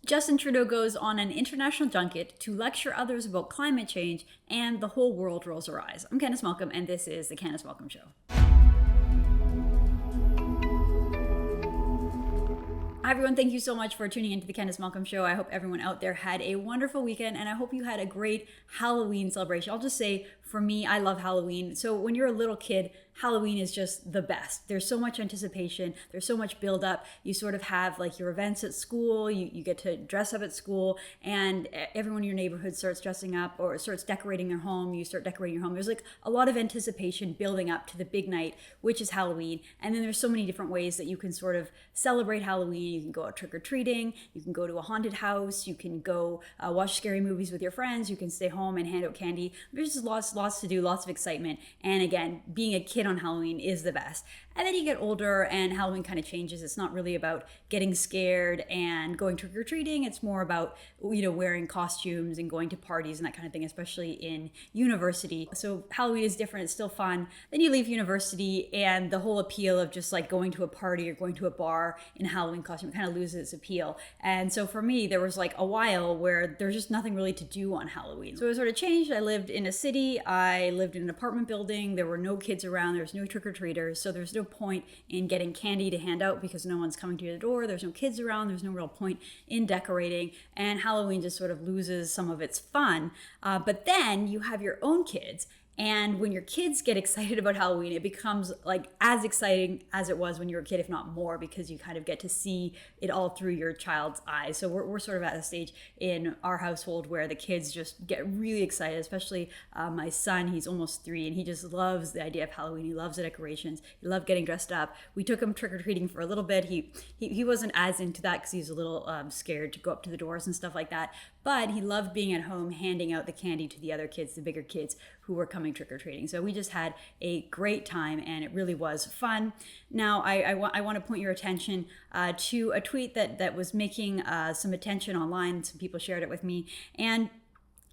Justin Trudeau goes on an international junket to lecture others about climate change, and the whole world rolls their eyes. I'm Candice Malcolm, and this is the Candice Malcolm Show. Hi everyone, thank you so much for tuning into the Candice Malcolm Show. I hope everyone out there had a wonderful weekend, and I hope you had a great Halloween celebration. I'll just say, for me, I love Halloween. So when you're a little kid, Halloween is just the best. There's so much anticipation. There's so much build up. You sort of have like your events at school. You get to dress up at school, and everyone in your neighborhood starts dressing up or starts decorating their home. You start decorating your home. There's like a lot of anticipation building up to the big night, which is Halloween. And then there's so many different ways that you can sort of celebrate Halloween. You can go out trick-or-treating. You can go to a haunted house. You can go watch scary movies with your friends. You can stay home and hand out candy. There's just lots to do, lots of excitement. And again, being a kid on Halloween is the best. And then you get older and Halloween kind of changes. It's not really about getting scared and going trick-or-treating. It's more about, wearing costumes and going to parties and that kind of thing, especially in university. So Halloween is different. It's still fun. Then you leave university and the whole appeal of just like going to a party or going to a bar in a Halloween costume kind of loses its appeal. And so for me, there was like a while where there's just nothing really to do on Halloween. So it sort of changed. I lived in a city. I lived in an apartment building. There were no kids around. There's no trick-or-treaters. So there's no point in getting candy to hand out because no one's coming to your door. There's no kids around. There's no real point in decorating. And Halloween just sort of loses some of its fun. But then you have your own kids. And when your kids get excited about Halloween, it becomes like as exciting as it was when you were a kid, if not more, because you kind of get to see it all through your child's eyes. So we're sort of at a stage in our household where the kids just get really excited, especially my son. He's almost 3 and he just loves the idea of Halloween. He loves the decorations. He loved getting dressed up. We took him trick-or-treating for a little bit. He wasn't as into that because he's a little scared to go up to the doors and stuff like that. But he loved being at home, handing out the candy to the other kids, the bigger kids who were coming trick-or-treating. So we just had a great time and it really was fun. Now, I want to point your attention to a tweet that was making some attention online. Some people shared it with me. And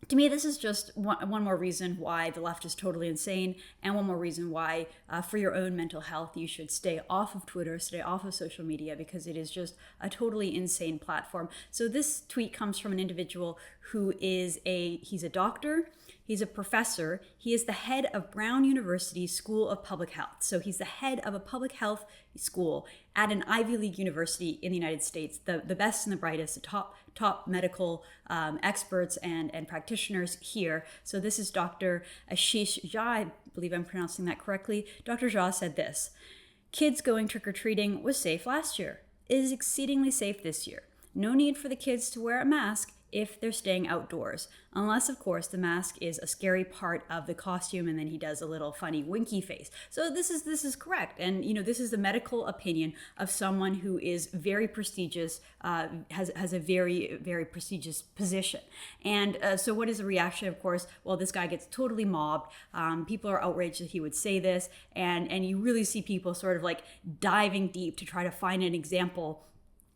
to me, this is just one more reason why the left is totally insane, and one more reason why, for your own mental health, you should stay off of Twitter, stay off of social media, because it is just a totally insane platform. So this tweet comes from an individual who is he's a doctor, he's a professor, he is the head of Brown University School of Public Health. So he's the head of a public health school at an Ivy League university in the United States, the best and the brightest, the top medical experts and practitioners here. So this is Dr. Ashish Jha, I believe I'm pronouncing that correctly. Dr. Jha said this: "Kids going trick-or-treating was safe last year. It is exceedingly safe this year. No need for the kids to wear a mask if they're staying outdoors, unless of course the mask is a scary part of the costume." And then he does a little funny winky face. So this is correct. And this is the medical opinion of someone who is very prestigious, has a very, very prestigious position. And so what is the reaction? Of course, well, this guy gets totally mobbed. People are outraged that he would say this. And you really see people sort of like diving deep to try to find an example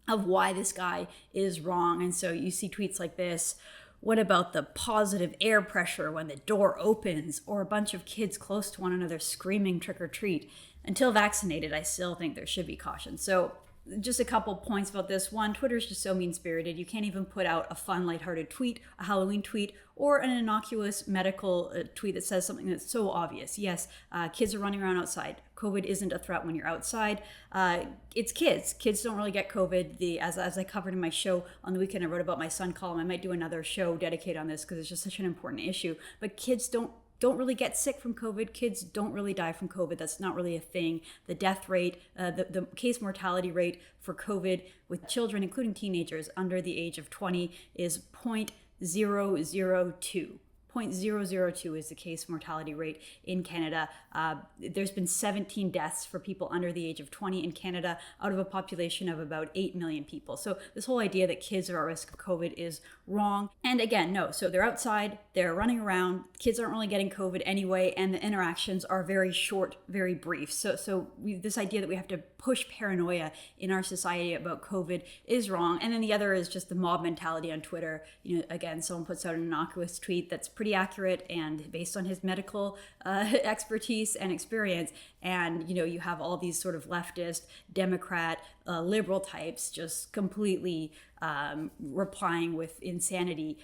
of why this guy is wrong. And so you see tweets like this: "What about the positive air pressure when the door opens?" Or a bunch of kids close to one another screaming trick or treat. "Until vaccinated, I still think there should be caution." So just a couple points about this. One, Twitter's just so mean-spirited. You can't even put out a fun, lighthearted tweet, a Halloween tweet, or an innocuous medical tweet that says something that's so obvious. Yes, kids are running around outside. COVID isn't a threat when you're outside. It's kids. Kids don't really get COVID. As I covered in my show on the weekend, I wrote about my son column. I might do another show dedicated on this because it's just such an important issue. But kids don't really get sick from COVID. Kids don't really die from COVID. That's not really a thing. The death rate, the case mortality rate for COVID with children, including teenagers under the age of 20, is 0.002. 0.002 is the case mortality rate in Canada. There's been 17 deaths for people under the age of 20 in Canada out of a population of about 8 million people. So this whole idea that kids are at risk of COVID is wrong. And again, no. So they're outside, they're running around, kids aren't really getting COVID anyway, and the interactions are very short, very brief. So this idea that we have to push paranoia in our society about COVID is wrong. And then the other is just the mob mentality on Twitter. Again, someone puts out an innocuous tweet that's pretty accurate and based on his medical expertise and experience. And, you have all these sort of leftist, Democrat, liberal types just completely replying with insanity,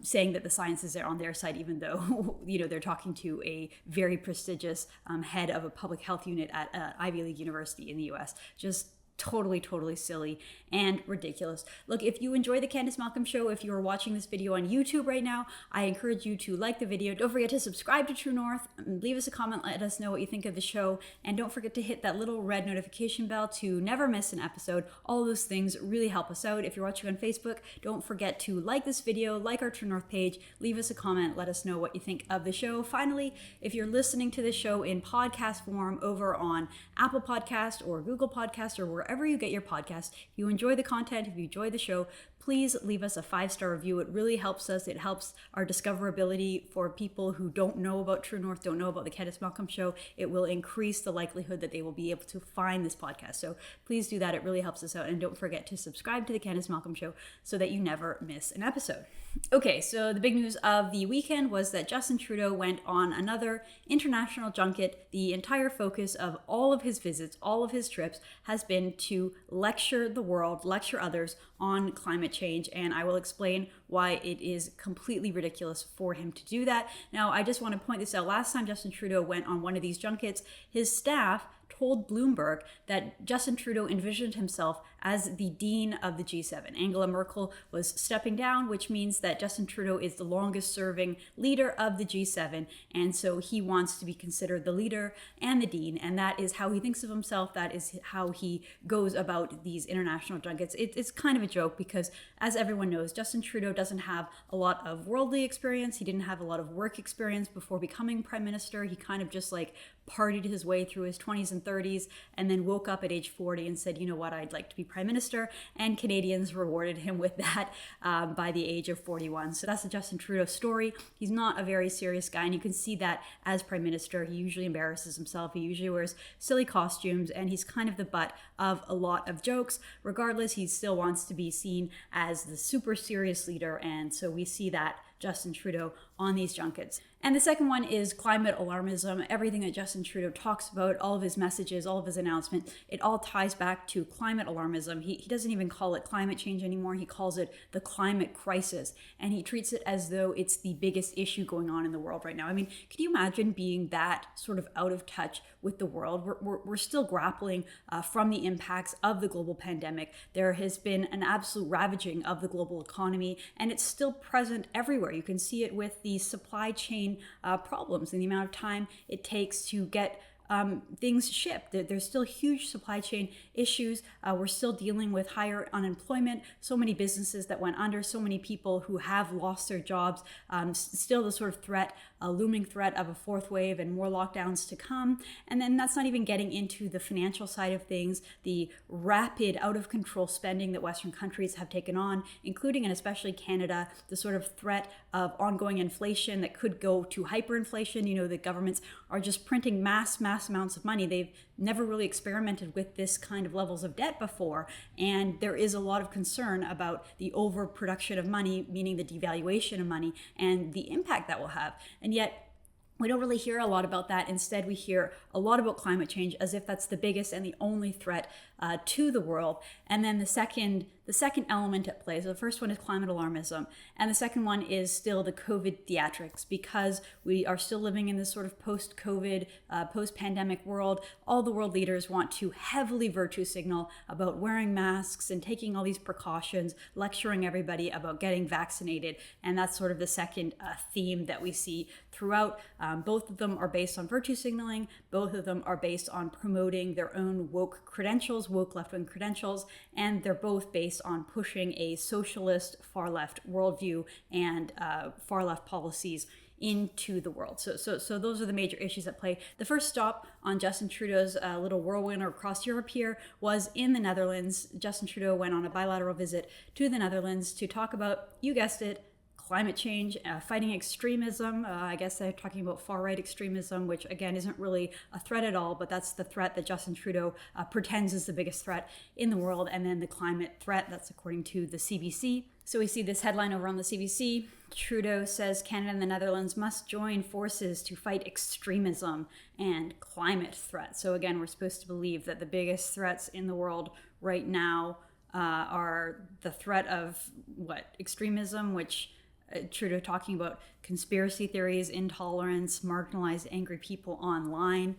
saying that the sciences are on their side, even though they're talking to a very prestigious head of a public health unit at an Ivy League university in the U.S. Just totally silly and ridiculous. Look, if you enjoy the Candice Malcolm Show, if you are watching this video on YouTube right now, I encourage you to like the video. Don't forget to subscribe to True North. Leave us a comment. Let us know what you think of the show. And don't forget to hit that little red notification bell to never miss an episode. All those things really help us out. If you're watching on Facebook, don't forget to like this video, like our True North page, leave us a comment. Let us know what you think of the show. Finally, if you're listening to the show in podcast form over on Apple Podcast or Google Podcast or wherever you get your podcast, if you enjoy the content, if you enjoy the show, please leave us a 5-star review. It really helps us. It helps our discoverability for people who don't know about True North, don't know about the Candice Malcolm Show. It will increase the likelihood that they will be able to find this podcast. So please do that. It really helps us out. And don't forget to subscribe to the Candice Malcolm Show so that you never miss an episode. Okay, so the big news of the weekend was that Justin Trudeau went on another international junket. The entire focus of all of his visits, all of his trips, has been to lecture the world, lecture others on climate change, and I will explain why it is completely ridiculous for him to do that. Now, I just want to point this out. Last time Justin Trudeau went on one of these junkets, his staff told Bloomberg that Justin Trudeau envisioned himself as the dean of the G7. Angela Merkel was stepping down, which means that Justin Trudeau is the longest serving leader of the G7, and so he wants to be considered the leader and the dean, and that is how he thinks of himself. That is how he goes about these international junkets. It's kind of a joke because, as everyone knows, Justin Trudeau doesn't have a lot of worldly experience. He didn't have a lot of work experience before becoming prime minister. He kind of just partied his way through his 20s and 30s and then woke up at age 40 and said, you know what, I'd like to be prime minister. And Canadians rewarded him with that by the age of 41. So that's the Justin Trudeau story. He's not a very serious guy, and you can see that as prime minister. He usually embarrasses himself. He usually wears silly costumes, and he's kind of the butt of a lot of jokes. Regardless, he still wants to be seen as the super serious leader, and so we see that Justin Trudeau on these junkets. And the second one is climate alarmism. Everything that Justin Trudeau talks about, all of his messages, all of his announcements, it all ties back to climate alarmism. He doesn't even call it climate change anymore. He calls it the climate crisis. And he treats it as though it's the biggest issue going on in the world right now. I mean, could you imagine being that sort of out of touch with the world? We're still grappling from the impacts of the global pandemic. There has been an absolute ravaging of the global economy, and it's still present everywhere. You can see it with the supply chain problems and the amount of time it takes to get things shipped. There's still huge supply chain issues. We're still dealing with higher unemployment, so many businesses that went under, so many people who have lost their jobs, still the sort of threat, a looming threat of a fourth wave and more lockdowns to come. And then that's not even getting into the financial side of things, the rapid out of control spending that Western countries have taken on, including and especially Canada, the sort of threat of ongoing inflation that could go to hyperinflation. You know, the governments are just printing mass amounts of money. They've never really experimented with this kind of levels of debt before, and there is a lot of concern about the overproduction of money, meaning the devaluation of money, and the impact that will have. And yet we don't really hear a lot about that. Instead, we hear a lot about climate change as if that's the biggest and the only threat to the world. And then the second element at play, so the first one is climate alarmism, and the second one is still the COVID theatrics, because we are still living in this sort of post-COVID, post-pandemic world. All the world leaders want to heavily virtue signal about wearing masks and taking all these precautions, lecturing everybody about getting vaccinated, and that's sort of the second theme that we see throughout. Both of them are based on virtue signaling. Both of them are based on promoting their own woke credentials, woke left-wing credentials, and they're both based on pushing a socialist far left worldview and far left policies into the world. So those are the major issues at play. The first stop on Justin Trudeau's little whirlwind across Europe here was in the Netherlands. Justin Trudeau went on a bilateral visit to the Netherlands to talk about, you guessed it, climate change, fighting extremism. I guess they're talking about far-right extremism, which again isn't really a threat at all, but that's the threat that Justin Trudeau pretends is the biggest threat in the world. And then the climate threat, that's according to the CBC. So we see this headline over on the CBC. Trudeau says Canada and the Netherlands must join forces to fight extremism and climate threats. So again, we're supposed to believe that the biggest threats in the world right now are the threat of extremism, which Trudeau talking about conspiracy theories, intolerance, marginalized, angry people online.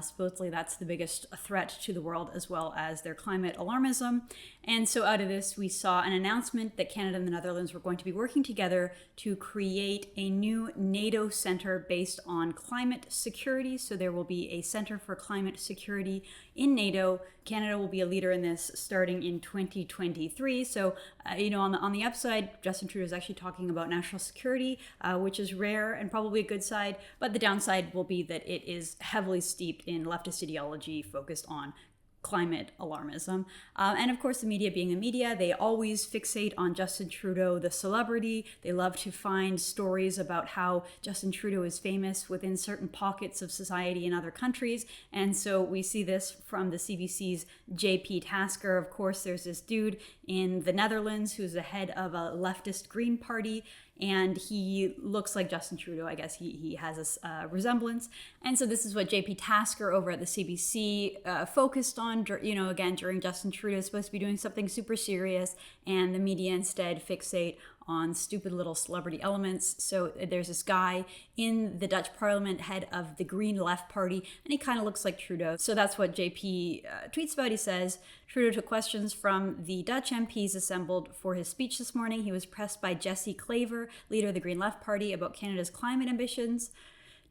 Supposedly that's the biggest threat to the world, as well as their climate alarmism. And so out of this, we saw an announcement that Canada and the Netherlands were going to be working together to create a new NATO center based on climate security. So there will be a Center for Climate Security in NATO. Canada will be a leader in this starting in 2023. So, on the upside, Justin Trudeau is actually talking about national security, which is rare and probably a good side. But the downside will be that it is heavily steeped in leftist ideology focused on climate alarmism. And of course, the media being the media, they always fixate on Justin Trudeau, the celebrity. They love to find stories about how Justin Trudeau is famous within certain pockets of society in other countries. And so we see this from the CBC's JP Tasker. Of course, there's this dude in the Netherlands who's the head of a leftist Green Party, and he looks like Justin Trudeau. I guess he has a resemblance. And so this is what JP Tasker over at the CBC focused on, again, during Justin Trudeau is supposed to be doing something super serious, and the media instead fixate on stupid little celebrity elements. So there's this guy in the Dutch parliament, head of the Green Left Party, and he kind of looks like Trudeau. So that's what JP tweets about. He says, Trudeau took questions from the Dutch MPs assembled for his speech this morning. He was pressed by Jesse Klaver, leader of the Green Left Party, about Canada's climate ambitions.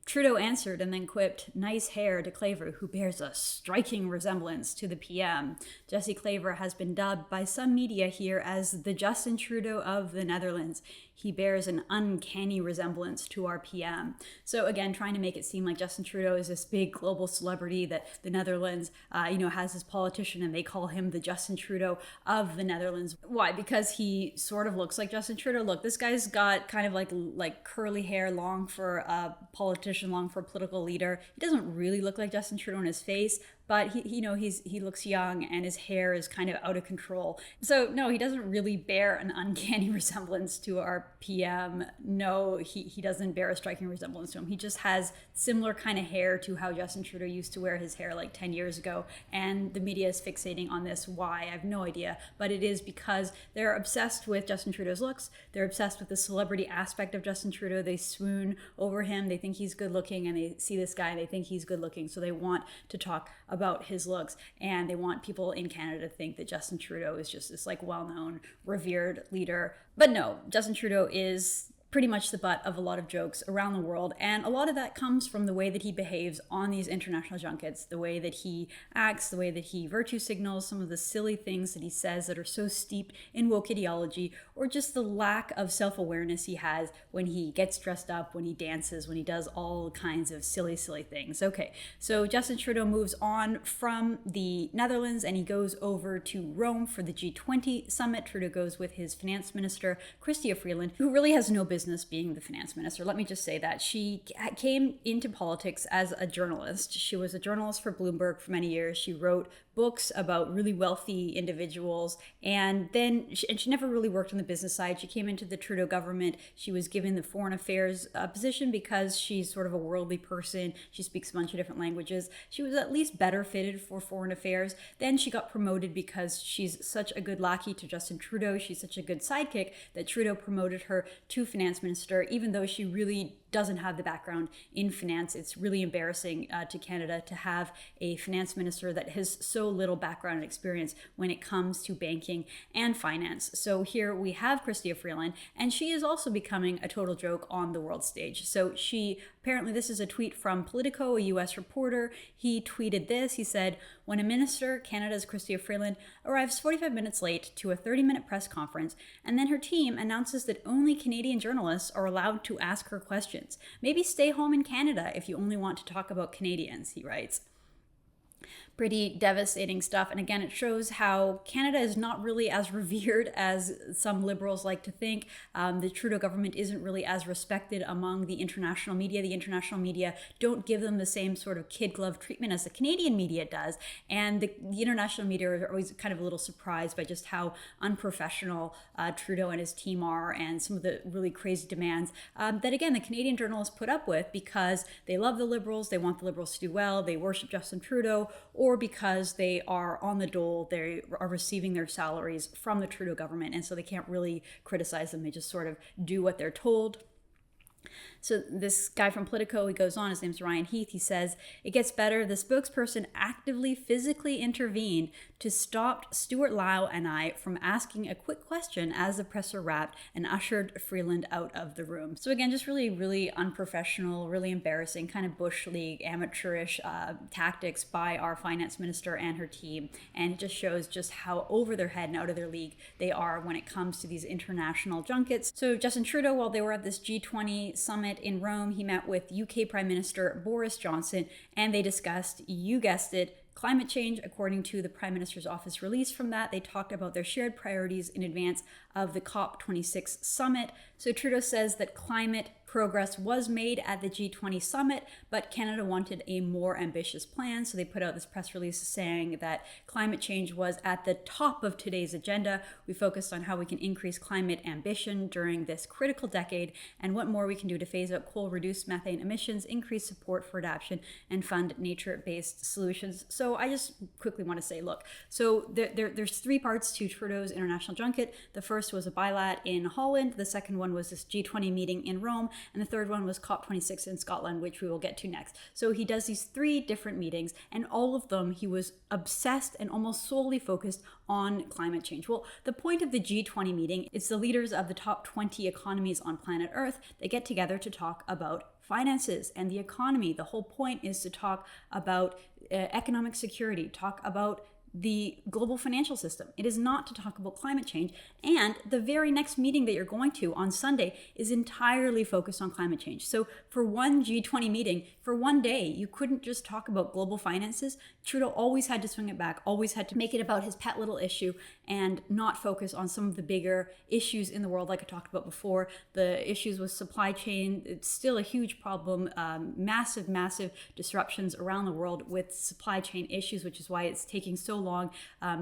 Trudeau answered and then quipped, "Nice hair," to Klaver, who bears a striking resemblance to the PM. Jesse Klaver has been dubbed by some media here as the Justin Trudeau of the Netherlands. He bears an uncanny resemblance to our PM. So again, trying to make it seem like Justin Trudeau is this big global celebrity that the Netherlands, has this politician, and they call him the Justin Trudeau of the Netherlands. Why? Because he sort of looks like Justin Trudeau. Look, this guy's got kind of like curly hair, long for a politician, long for a political leader. He doesn't really look like Justin Trudeau in his face, but he looks young and his hair is kind of out of control. So no, he doesn't really bear an uncanny resemblance to our PM. No, he doesn't bear a striking resemblance to him. He just has similar kind of hair to how Justin Trudeau used to wear his hair like 10 years ago. And the media is fixating on this. Why? I have no idea. But it is because they're obsessed with Justin Trudeau's looks. They're obsessed with the celebrity aspect of Justin Trudeau. They swoon over him. They think he's good looking, and they see this guy and they think he's good looking. So they want to talk about his looks, and they want people in Canada to think that Justin Trudeau is just this well-known, revered leader. But no, Justin Trudeau is pretty much the butt of a lot of jokes around the world, and a lot of that comes from the way that he behaves on these international junkets, the way that he acts, the way that he virtue signals, some of the silly things that he says that are so steeped in woke ideology, or just the lack of self-awareness he has when he gets dressed up, when he dances, when he does all kinds of silly things. Okay, so Justin Trudeau moves on from the Netherlands and he goes over to Rome for the G20 summit. Trudeau goes with his finance minister, Chrystia Freeland, who really has no business being the finance minister. Let me just say that. She came into politics as a journalist. She was a journalist for Bloomberg for many years. She wrote books about really wealthy individuals, and she never really worked on the business side. She came into the Trudeau government. She was given the foreign affairs position because she's sort of a worldly person. She speaks a bunch of different languages. She was at least better fitted for foreign affairs. Then she got promoted because she's such a good lackey to Justin Trudeau. She's such a good sidekick that Trudeau promoted her to finance minister, even though she really doesn't have the background in finance. It's really embarrassing to Canada to have a finance minister that has so little background and experience when it comes to banking and finance. So here we have Chrystia Freeland, and she is also becoming a total joke on the world stage. So apparently this is a tweet from Politico, a US reporter. He tweeted this. He said, "When a minister, Canada's Chrystia Freeland, arrives 45 minutes late to a 30-minute press conference, and then her team announces that only Canadian journalists are allowed to ask her questions. Maybe stay home in Canada if you only want to talk about Canadians," he writes. Pretty devastating stuff. And again, it shows how Canada is not really as revered as some liberals like to think. The Trudeau government isn't really as respected among the international media. The international media don't give them the same sort of kid glove treatment as the Canadian media does. And the international media are always kind of a little surprised by just how unprofessional Trudeau and his team are, and some of the really crazy demands that, again, the Canadian journalists put up with because they love the Liberals. They want the Liberals to do well. They worship Justin Trudeau. Trudeau, or because they are on the dole, they are receiving their salaries from the Trudeau government, and so they can't really criticize them. They just sort of do what they're told. So this guy from Politico, he goes on, his name's Ryan Heath, he says, it gets better. The spokesperson actively physically intervened to stop Stuart Lau and I from asking a quick question as the presser wrapped and ushered Freeland out of the room. So again, just really, really unprofessional, really embarrassing, kind of Bush League, amateurish tactics by our finance minister and her team. And it just shows just how over their head and out of their league they are when it comes to these international junkets. So Justin Trudeau, while they were at this G20 summit in Rome, he met with UK Prime Minister Boris Johnson, and they discussed, you guessed it, climate change. According to the Prime Minister's office release from that, they talked about their shared priorities in advance of the COP26 summit. So Trudeau says that climate progress was made at the G20 summit, but Canada wanted a more ambitious plan. So they put out this press release saying that climate change was at the top of today's agenda. We focused on how we can increase climate ambition during this critical decade and what more we can do to phase out coal, reduce methane emissions, increase support for adaptation, and fund nature-based solutions. So I just quickly want to say, look, so there's three parts to Trudeau's international junket. The first was a bilat in Holland. The second one was this G20 meeting in Rome. And the third one was COP26 in Scotland, which we will get to next. So he does these three different meetings, and all of them he was obsessed and almost solely focused on climate change. Well, the point of the G20 meeting is the leaders of the top 20 economies on planet Earth. They get together to talk about finances and the economy. The whole point is to talk about economic security, talk about the global financial system. It is not to talk about climate change. And the very next meeting that you're going to on Sunday is entirely focused on climate change. So for one G20 meeting, for one day, you couldn't just talk about global finances. Trudeau always had to swing it back, always had to make it about his pet little issue and not focus on some of the bigger issues in the world, like I talked about before. The issues with supply chain, it's still a huge problem, massive, massive disruptions around the world with supply chain issues, which is why it's taking so long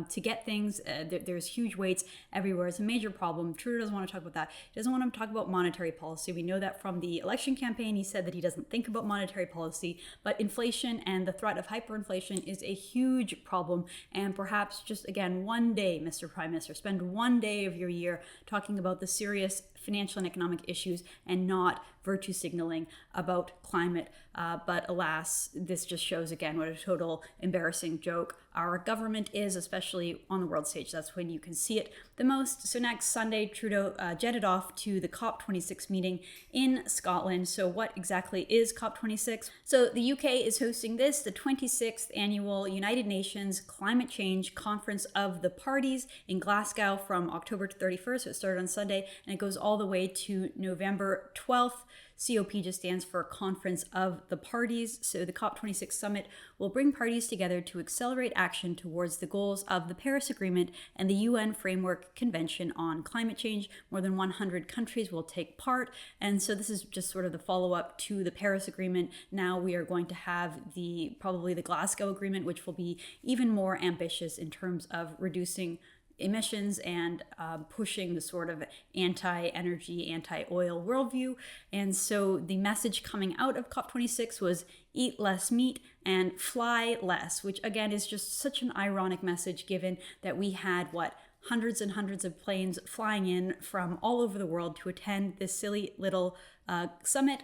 to get things. There's huge waits everywhere. It's a major problem. Trudeau doesn't want to talk about that. He doesn't want to talk about monetary policy. We know that from the election campaign. He said that he doesn't think about monetary policy, but inflation and the threat of hyperinflation is a huge problem. And perhaps just, again, one day, Mr. Prime Minister, spend one day of your year talking about the serious financial and economic issues and not virtue signaling about climate. But alas, this just shows again what a total embarrassing joke our government is, especially on the world stage. That's when you can see it the most. So next Sunday, Trudeau jetted off to the COP26 meeting in Scotland. So what exactly is COP26? So the UK is hosting this, the 26th annual United Nations Climate Change Conference of the Parties in Glasgow from October 31st. So it started on Sunday and it goes all the way to November 12th. COP just stands for Conference of the Parties. So the COP26 summit will bring parties together to accelerate action towards the goals of the Paris Agreement and the UN Framework Convention on Climate Change. More than 100 countries will take part. And so this is just sort of the follow-up to the Paris Agreement. Now we are going to have probably the Glasgow Agreement, which will be even more ambitious in terms of reducing emissions and pushing the sort of anti-energy, anti-oil worldview. And so the message coming out of COP26 was eat less meat and fly less, which again is just such an ironic message given that we had hundreds and hundreds of planes flying in from all over the world to attend this silly little summit.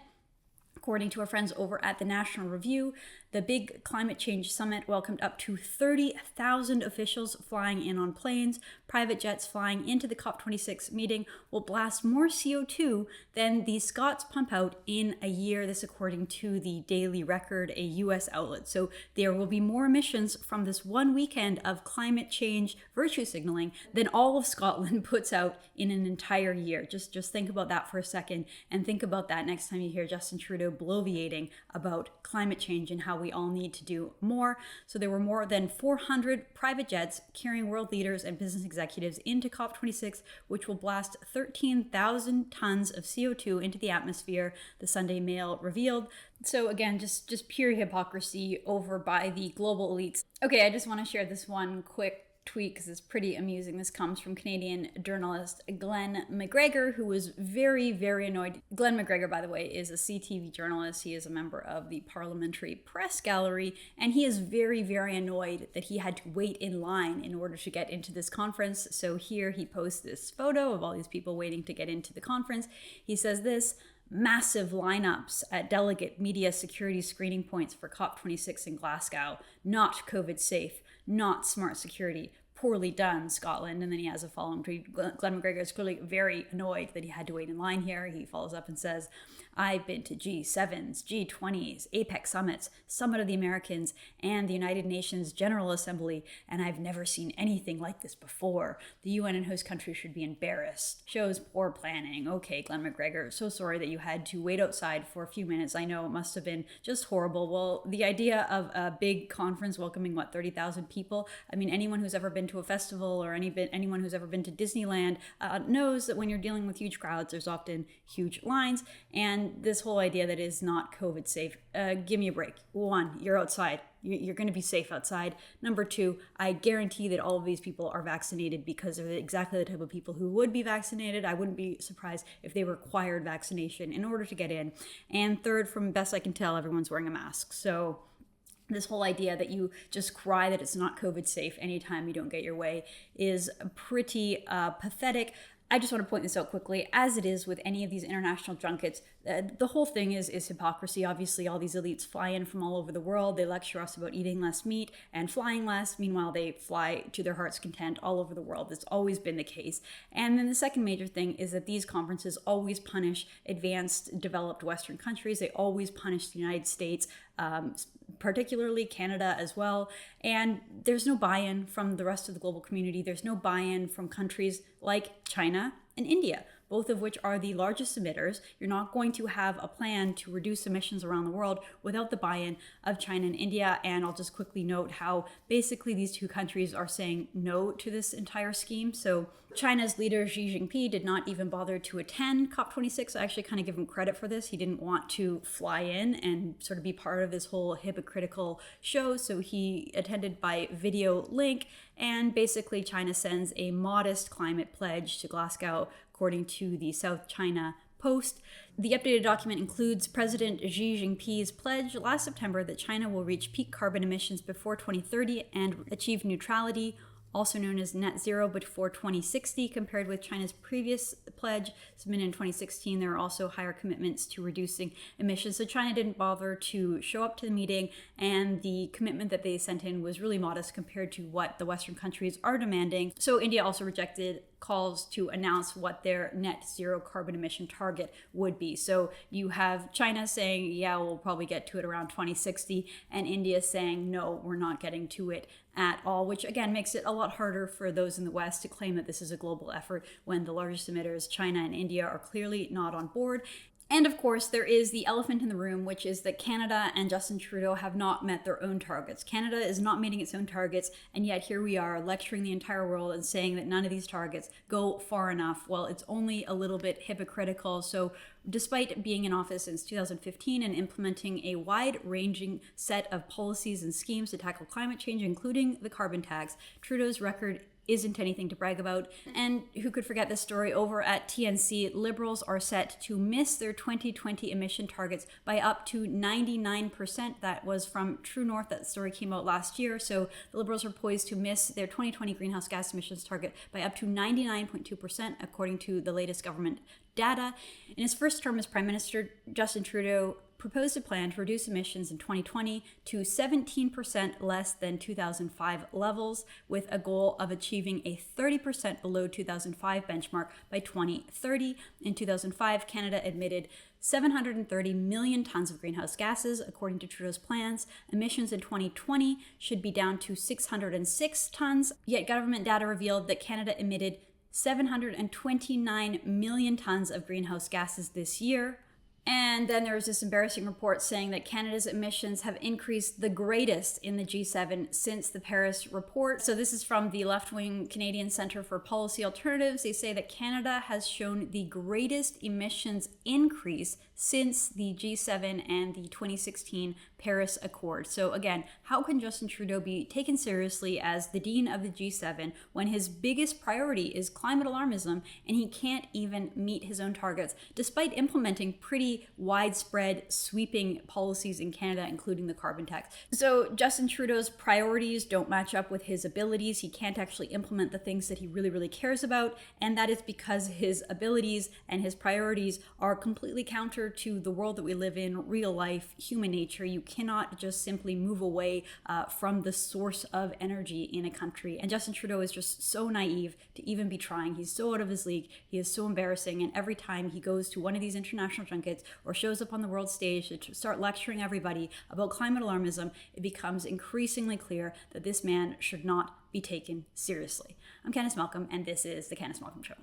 According to our friends over at the National Review, the big climate change summit welcomed up to 30,000 officials flying in on planes. Private jets flying into the COP26 meeting will blast more CO2 than the Scots pump out in a year. This according to the Daily Record, a US outlet. So there will be more emissions from this one weekend of climate change virtue signaling than all of Scotland puts out in an entire year. Just think about that for a second, and think about that next time you hear Justin Trudeau bloviating about climate change and how we all need to do more. So there were more than 400 private jets carrying world leaders and business executives into COP26, which will blast 13,000 tons of CO2 into the atmosphere, the Sunday Mail revealed. So again, just pure hypocrisy over by the global elites. Okay, I just want to share this one quick tweet because it's pretty amusing. This comes from Canadian journalist Glenn McGregor, who was very, very annoyed. Glenn McGregor, by the way, is a CTV journalist. He is a member of the Parliamentary Press Gallery, and he is very, very annoyed that he had to wait in line in order to get into this conference. So here he posts this photo of all these people waiting to get into the conference. He says this: massive lineups at delegate media security screening points for COP26 in Glasgow. Not COVID safe, not smart security, poorly done, Scotland. And then he has a follow-up tweet. Glenn McGregor is clearly very annoyed that he had to wait in line here. He follows up and says, I've been to G7s, G20s, APEC summits, Summit of the Americans, and the United Nations General Assembly, and I've never seen anything like this before. The UN and host countries should be embarrassed. Shows poor planning. Okay, Glenn McGregor, so sorry that you had to wait outside for a few minutes. I know it must have been just horrible. Well, the idea of a big conference welcoming, 30,000 people? I mean, anyone who's ever been to a festival or anyone who's ever been to Disneyland knows that when you're dealing with huge crowds, there's often huge lines. And this whole idea that it is not COVID safe, give me a break. One, you're outside. You're going to be safe outside. Number two, I guarantee that all of these people are vaccinated because of exactly the type of people who would be vaccinated. I wouldn't be surprised if they required vaccination in order to get in. And third, from best I can tell, everyone's wearing a mask. So this whole idea that you just cry that it's not COVID safe anytime you don't get your way is pretty pathetic. I just want to point this out quickly. As it is with any of these international junkets, the whole thing is hypocrisy. Obviously, all these elites fly in from all over the world. They lecture us about eating less meat and flying less. Meanwhile, they fly to their heart's content all over the world. That's always been the case. And then the second major thing is that these conferences always punish advanced, developed Western countries. They always punish the United States, particularly Canada as well. And there's no buy-in from the rest of the global community. There's no buy-in from countries like China and India, both of which are the largest emitters. You're not going to have a plan to reduce emissions around the world without the buy-in of China and India. And I'll just quickly note how basically these two countries are saying no to this entire scheme. So China's leader Xi Jinping did not even bother to attend COP26. I actually kind of give him credit for this. He didn't want to fly in and sort of be part of this whole hypocritical show. So he attended by video link. And basically China sends a modest climate pledge to Glasgow, according to the South China Post. The updated document includes President Xi Jinping's pledge last September that China will reach peak carbon emissions before 2030 and achieve neutrality, also known as net zero, before 2060, compared with China's previous pledge submitted in 2016. There are also higher commitments to reducing emissions. So China didn't bother to show up to the meeting, and the commitment that they sent in was really modest compared to what the Western countries are demanding. So India also rejected calls to announce what their net zero carbon emission target would be. So you have China saying, yeah, we'll probably get to it around 2060, and India saying, no, we're not getting to it at all, which again makes it a lot harder for those in the West to claim that this is a global effort when the largest emitters, China and India, are clearly not on board. And of course, there is the elephant in the room, which is that Canada and Justin Trudeau have not met their own targets. Canada is not meeting its own targets, and yet here we are lecturing the entire world and saying that none of these targets go far enough. Well, it's only a little bit hypocritical. So despite being in office since 2015 and implementing a wide-ranging set of policies and schemes to tackle climate change, including the carbon tax, Trudeau's record isn't anything to brag about. And who could forget this story? Over at TNC, Liberals are set to miss their 2020 emission targets by up to 99%. That was from True North. That story came out last year. So the Liberals are poised to miss their 2020 greenhouse gas emissions target by up to 99.2%, according to the latest government data. In his first term as Prime Minister, Justin Trudeau proposed a plan to reduce emissions in 2020 to 17% less than 2005 levels, with a goal of achieving a 30% below 2005 benchmark by 2030. In 2005, Canada emitted 730 million tons of greenhouse gases. According to Trudeau's plans, emissions in 2020 should be down to 606 tons, yet government data revealed that Canada emitted 729 million tons of greenhouse gases this year, And then there was this embarrassing report saying that Canada's emissions have increased the greatest in the G7 since the Paris report. So this is from the left-wing Canadian Centre for Policy Alternatives. They say that Canada has shown the greatest emissions increase since the G7 and the 2016 Paris Accord. So again, how can Justin Trudeau be taken seriously as the dean of the G7 when his biggest priority is climate alarmism and he can't even meet his own targets, despite implementing pretty widespread sweeping policies in Canada, including the carbon tax? So Justin Trudeau's priorities don't match up with his abilities. He can't actually implement the things that he really cares about, and that is because his abilities and his priorities are completely counter to the world that we live in, real life, human nature. You cannot just simply move away from the source of energy in a country. And Justin Trudeau is just so naive to even be trying. He's so out of his league. He is so embarrassing. And every time he goes to one of these international junkets or shows up on the world stage to start lecturing everybody about climate alarmism, it becomes increasingly clear that this man should not be taken seriously. I'm Candice Malcolm, and this is The Candice Malcolm Show.